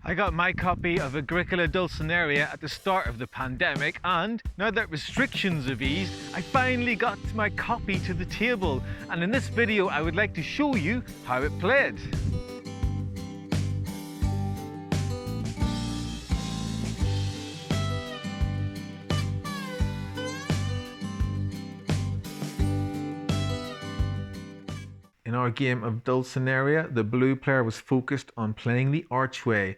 I got my copy of Agricola Dulcinaria at the start of the pandemic, and now that restrictions have eased, I finally got my copy to the table. And in this video, I would like to show you how it played. In our game of Dulcinaria, the blue player was focused on playing the archway,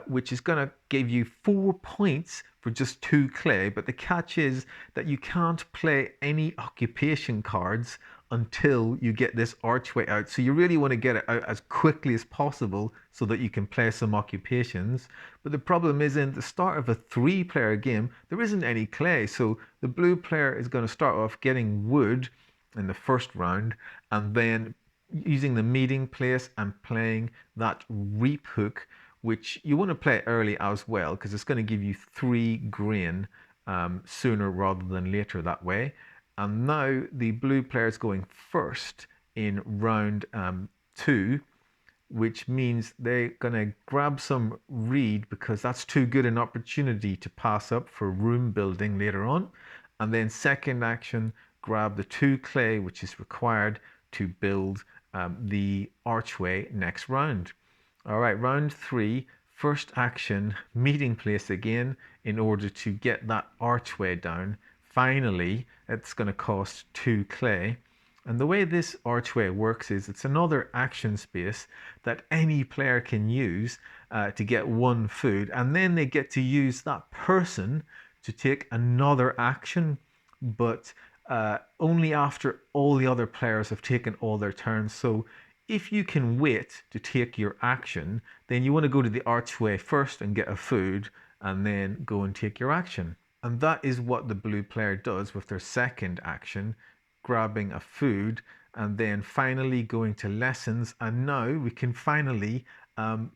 which is going to give you 4 points for just 2 clay, but the catch is that you can't play any occupation cards until you get this archway out. So you really want to get it out as quickly as possible so that you can play some occupations. But the problem is, in the start of a 3-player game, there isn't any clay. So the blue player is going to start off getting wood in the first round, and then using the meeting place and playing that reap hook, which you want to play early as well because it's going to give you 3 grain sooner rather than later that way. And now the blue player is going first in round 2, which means they're going to grab some reed because that's too good an opportunity to pass up for room building later on. And then second action, grab the 2 clay, which is required to build the archway next round. All right, round 3, first action, meeting place again in order to get that archway down. Finally, it's going to cost 2 clay. And the way this archway works is it's another action space that any player can use to get 1 food, and then they get to use that person to take another action, but only after all the other players have taken all their turns. So if you can wait to take your action, then you want to go to the archway first and get a food and then go and take your action. And that is what the blue player does with their second action, grabbing a food and then finally going to lessons. And now we can finally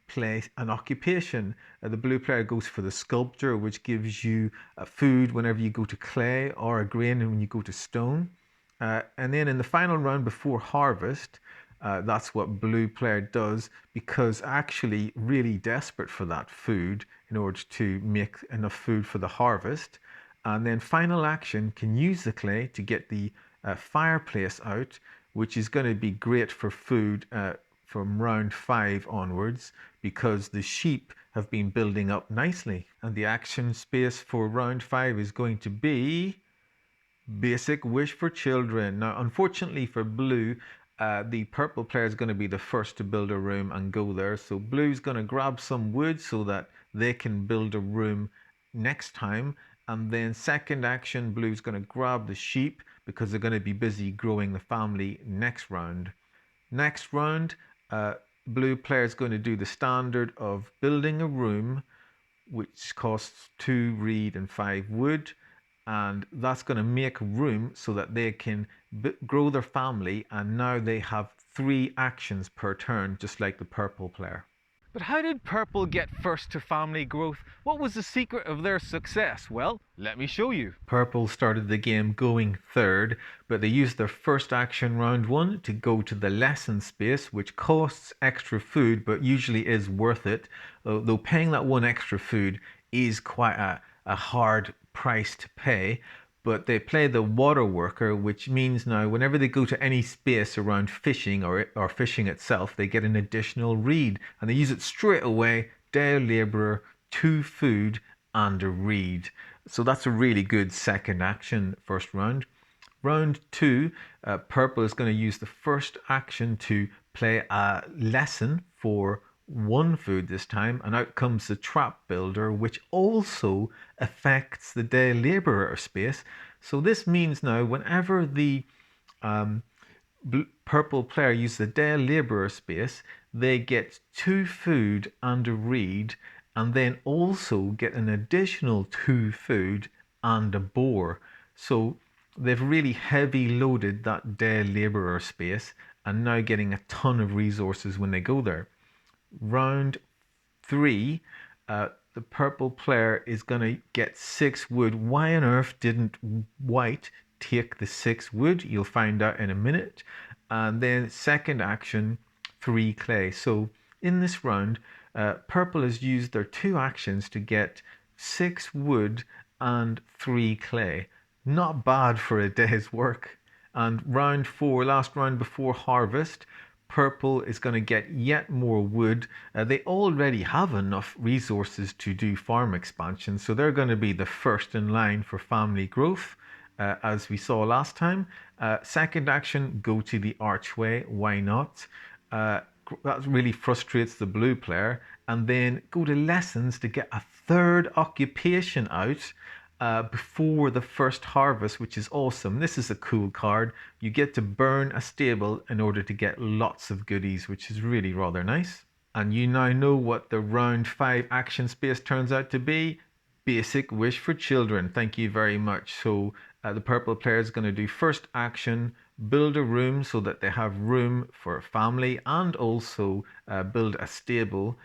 play an occupation. The blue player goes for the sculpture, which gives you food whenever you go to clay, or a grain when you go to stone. And then in the final round before harvest, that's what blue player does, because actually really desperate for that food in order to make enough food for the harvest. And then final action can use the clay to get the fireplace out, which is going to be great for food from round 5 onwards, because the sheep have been building up nicely. And the action space for round 5 is going to be basic wish for children. Now, unfortunately for blue, the purple player is going to be the first to build a room and go there. So blue's going to grab some wood so that they can build a room next time. And then second action, blue's going to grab the sheep because they're going to be busy growing the family next round. Next round, blue player is going to do the standard of building a room, which costs 2 reed and 5 wood, and that's going to make room so that they can grow their family, and now they have 3 actions per turn, just like the purple player. But how did purple get first to family growth? What was the secret of their success? Well, let me show you. Purple started the game going third, but they used their first action round 1 to go to the lesson space, which costs extra food, but usually is worth it. Though paying that 1 extra food is quite a hard price to pay. But they play the water worker, which means now whenever they go to any space around fishing or fishing itself, they get an additional reed, and they use it straight away. Day labourer, 2 food and a reed. So that's a really good second action first round. Round 2, purple is going to use the first action to play a lesson for 1 food this time, and out comes the trap builder, which also affects the day labourer space. So this means now whenever the purple player uses the day labourer space, they get 2 food and a reed, and then also get an additional 2 food and a boar. So they've really heavy loaded that day labourer space, and now getting a ton of resources when they go there. Round 3, the purple player is going to get 6 wood. Why on earth didn't white take the 6 wood? You'll find out in a minute. And then second action, 3 clay. So in this round, Purple has used their 2 actions to get 6 wood and 3 clay. Not bad for a day's work. And round 4, last round before harvest, Purple is going to get yet more wood. They already have enough resources to do farm expansion, so they're going to be the first in line for family growth, as we saw last time. Second action, go to the archway. Why not? That really frustrates the blue player. And then go to lessons to get a third occupation out before the first harvest, which is awesome. This is a cool card. You get to burn a stable in order to get lots of goodies, which is really rather nice. And you now know what the round 5 action space turns out to be. Basic wish for children. Thank you very much. So the purple player is going to do first action, build a room so that they have room for family, and also build a stable,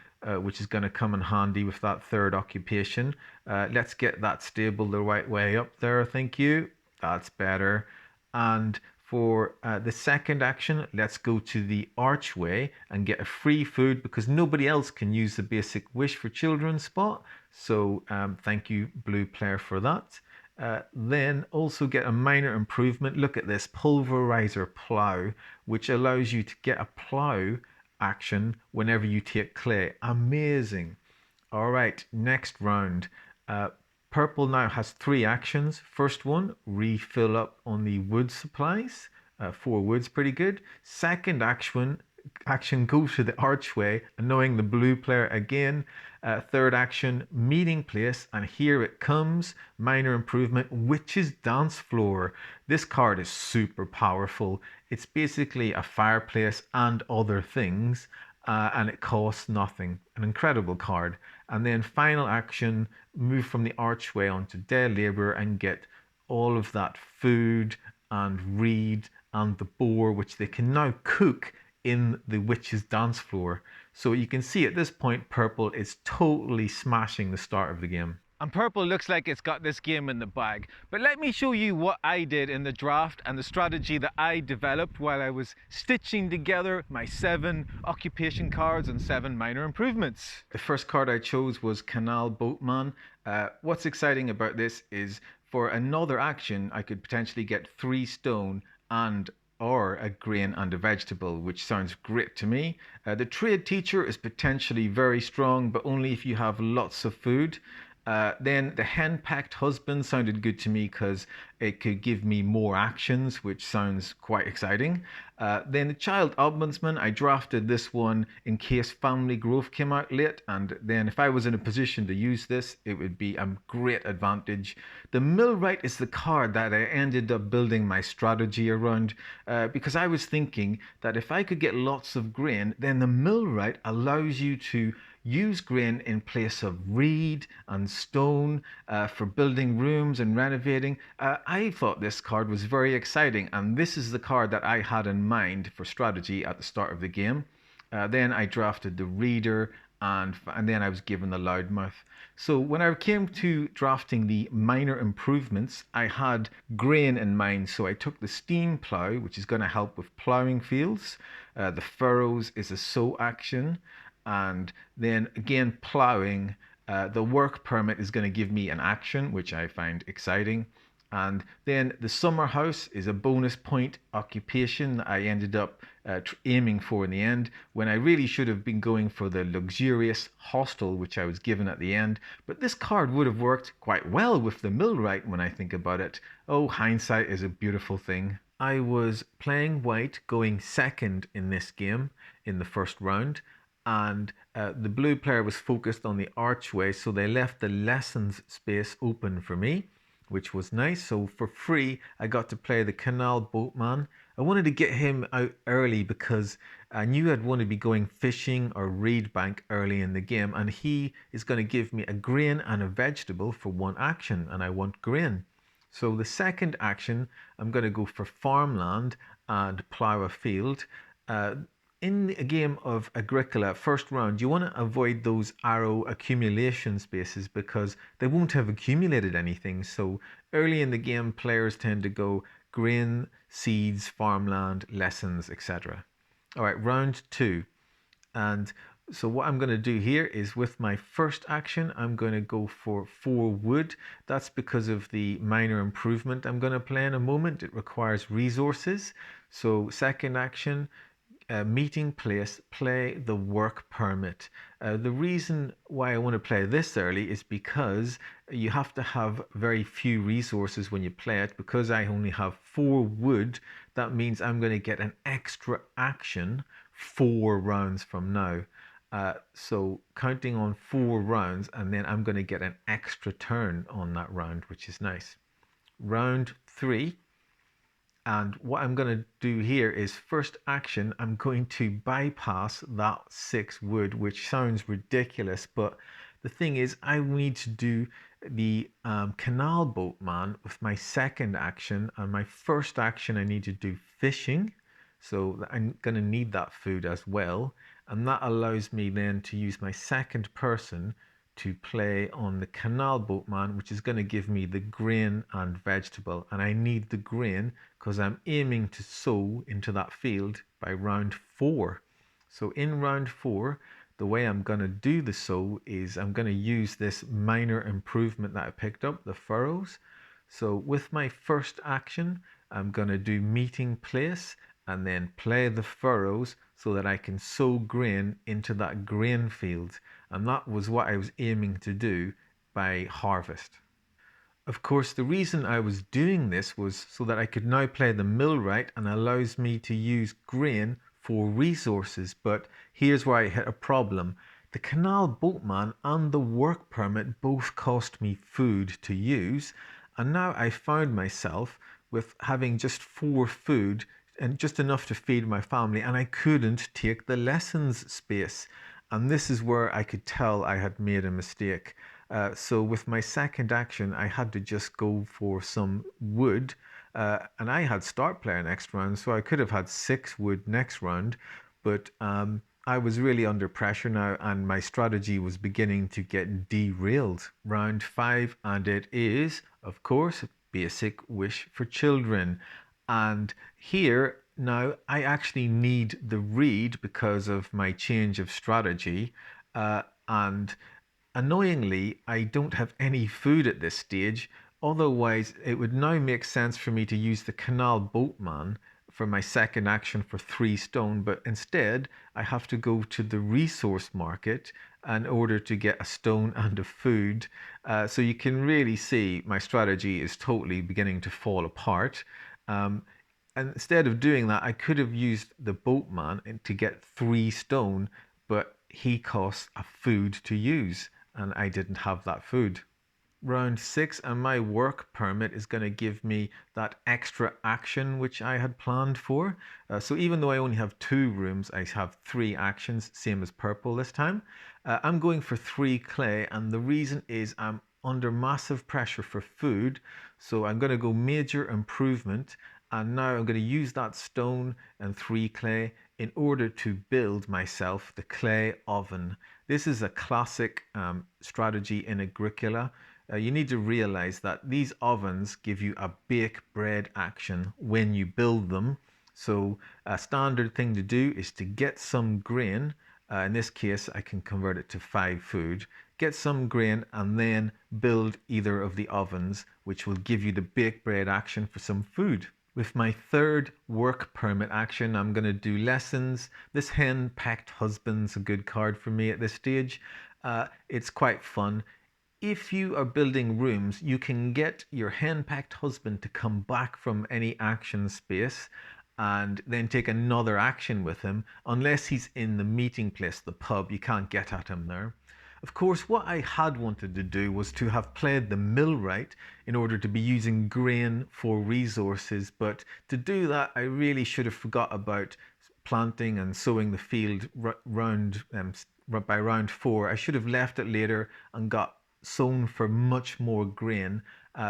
which is going to come in handy with that third occupation. Let's get that stable the right way up there. Thank you. That's better. And for the second action, let's go to the archway and get a free food because nobody else can use the basic wish for children spot. So thank you, blue player, for that. Then also get a minor improvement. Look at this pulverizer plow, which allows you to get a plow action whenever you take clay. Amazing. All right, next round. Purple now has 3 actions. First one, refill up on the wood supplies. 4 wood's pretty good. Second action, go to the archway, annoying the blue player again. Third action, meeting place, and here it comes. Minor improvement, witch's dance floor. This card is super powerful. It's basically a fireplace and other things, and it costs nothing. An incredible card. And then final action, move from the archway onto day labor and get all of that food and reed and the boar, which they can now cook in the witch's dance floor. So you can see at this point, purple is totally smashing the start of the game. And purple looks like it's got this game in the bag. But let me show you what I did in the draft and the strategy that I developed while I was stitching together my 7 occupation cards and 7 minor improvements. The first card I chose was Canal Boatman. What's exciting about this is for another action, I could potentially get 3 stone and or a grain and a vegetable, which sounds great to me. The trade teacher is potentially very strong, but only if you have lots of food. Then the hen-packed husband sounded good to me because it could give me more actions, which sounds quite exciting. Then the child ombudsman, I drafted this one in case family growth came out late, and then if I was in a position to use this, it would be a great advantage. The millwright is the card that I ended up building my strategy around because I was thinking that if I could get lots of grain, then the millwright allows you to use grain in place of reed and stone for building rooms and renovating. I thought this card was very exciting, and this is the card that I had in mind for strategy at the start of the game. Then I drafted the reader, and then I was given the loudmouth. So when I came to drafting the minor improvements, I had grain in mind. So I took the steam plow, which is going to help with plowing fields. The furrows is a sow action. And then again, plowing, the work permit is going to give me an action, which I find exciting. And then the summer house is a bonus point occupation that I ended up aiming for in the end, when I really should have been going for the luxurious hostel, which I was given at the end. But this card would have worked quite well with the millwright when I think about it. Oh, hindsight is a beautiful thing. I was playing white, going second in this game in the first round. And the blue player was focused on the archway, so they left the lessons space open for me, which was nice. So for free, I got to play the Canal Boatman. I wanted to get him out early because I knew I'd want to be going fishing or reed bank early in the game, and he is going to give me a grain and a vegetable for 1 action, and I want grain. So the second action, I'm going to go for farmland and plow a field. In a game of Agricola, first round, you want to avoid those arrow accumulation spaces because they won't have accumulated anything. So early in the game, players tend to go grain, seeds, farmland, lessons, etc. All right, round 2. And So what I'm going to do here is with my first action, I'm going to go for 4 wood. That's because of the minor improvement I'm going to play in a moment. It requires resources. So second action, meeting place, play the work permit. The reason why I want to play this early is because you have to have very few resources when you play it. Because I only have 4 wood, that means I'm going to get an extra action 4 rounds from now. So counting on 4 rounds, and then I'm going to get an extra turn on that round, which is nice. Round 3. And what I'm going to do here is first action, I'm going to bypass that 6 wood, which sounds ridiculous, but the thing is I need to do the canal boatman with my second action, and my first action I need to do fishing. So I'm going to need that food as well. And that allows me then to use my second person to play on the canal boatman, which is going to give me the grain and vegetable. And I need the grain because I'm aiming to sow into that field by round 4. So in round 4, the way I'm going to do the sow is I'm going to use this minor improvement that I picked up, the furrows. So with my first action, I'm going to do meeting place and then play the furrows so that I can sow grain into that grain field. And that was what I was aiming to do by harvest. Of course, the reason I was doing this was so that I could now play the millwright and allows me to use grain for resources. But here's where I hit a problem. The canal boatman and the work permit both cost me food to use, and now I found myself with having just 4 food and just enough to feed my family, and I couldn't take the lessons space. And this is where I could tell I had made a mistake. So with my second action, I had to just go for some wood, and I had start player next round, so I could have had 6 wood next round, but I was really under pressure now, and my strategy was beginning to get derailed. Round 5, and it is, of course, basic wish for children. And here now I actually need the reed because of my change of strategy, and annoyingly, I don't have any food at this stage. Otherwise, it would now make sense for me to use the canal boatman for my second action for 3 stone, but instead I have to go to the resource market in order to get a stone and a food. So you can really see my strategy is totally beginning to fall apart. Um, and instead of doing that, I could have used the boatman to get 3 stone, but he costs a food to use, and I didn't have that food. Round 6, and my work permit is going to give me that extra action which I had planned for. So even though I only have 2 rooms, I have 3 actions, same as purple this time. I'm going for 3 clay, and the reason is I'm under massive pressure for food. So I'm going to go major improvement, and now I'm going to use that stone and 3 clay in order to build myself the clay oven. This is a classic strategy in Agricola. You need to realize that these ovens give you a bake bread action when you build them. So a standard thing to do is to get some grain. In this case, I can convert it to 5 food. Get some grain and then build either of the ovens, which will give you the bake bread action for some food. With my third work permit action, I'm going to do lessons. This hen-pecked husband's a good card for me at this stage. It's quite fun. If you are building rooms, you can get your hen-pecked husband to come back from any action space and then take another action with him, unless he's in the meeting place, the pub. You can't get at him there. Of course, what I had wanted to do was to have played the millwright in order to be using grain for resources, but to do that, I really should have forgot about planting and sowing the field round by round 4. I should have left it later and got sown for much more grain.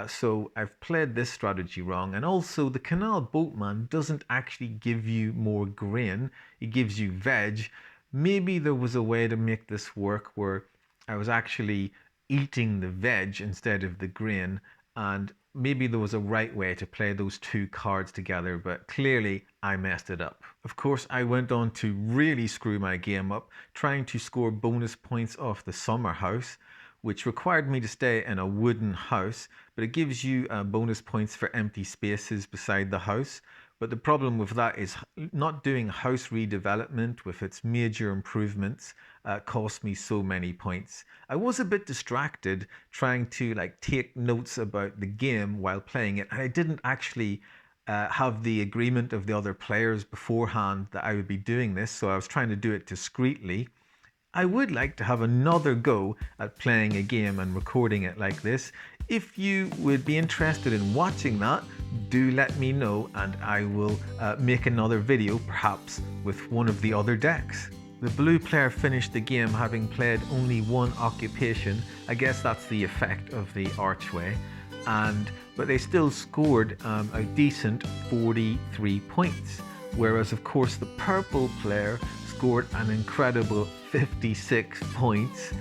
So I've played this strategy wrong. And also, the canal boatman doesn't actually give you more grain, it gives you veg. Maybe there was a way to make this work where I was actually eating the veg instead of the grain, and maybe there was a right way to play those two cards together, but clearly I messed it up. Of course, I went on to really screw my game up, trying to score bonus points off the summer house, which required me to stay in a wooden house, but it gives you bonus points for empty spaces beside the house. But the problem with that is not doing house redevelopment with its major improvements cost me so many points. I was a bit distracted trying to take notes about the game while playing it, and I didn't actually have the agreement of the other players beforehand that I would be doing this, so I was trying to do it discreetly. I would like to have another go at playing a game and recording it like this. If you would be interested in watching that, do let me know and I will make another video, perhaps with one of the other decks. The blue player finished the game having played only one occupation. I guess that's the effect of the archway. But they still scored a decent 43 points. Whereas of course the purple player scored an incredible 56 points,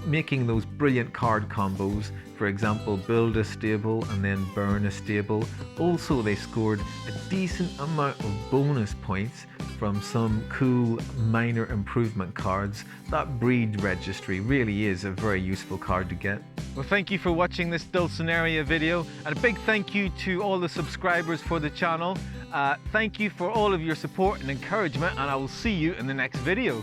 making those brilliant card combos. For example, build a stable and then burn a stable. Also, they scored a decent amount of bonus points from some cool minor improvement cards. That breed registry really is a very useful card to get. Well, thank you for watching this Dulcinaria video, and a big thank you to all the subscribers for the channel. Thank you for all of your support and encouragement, and I will see you in the next video.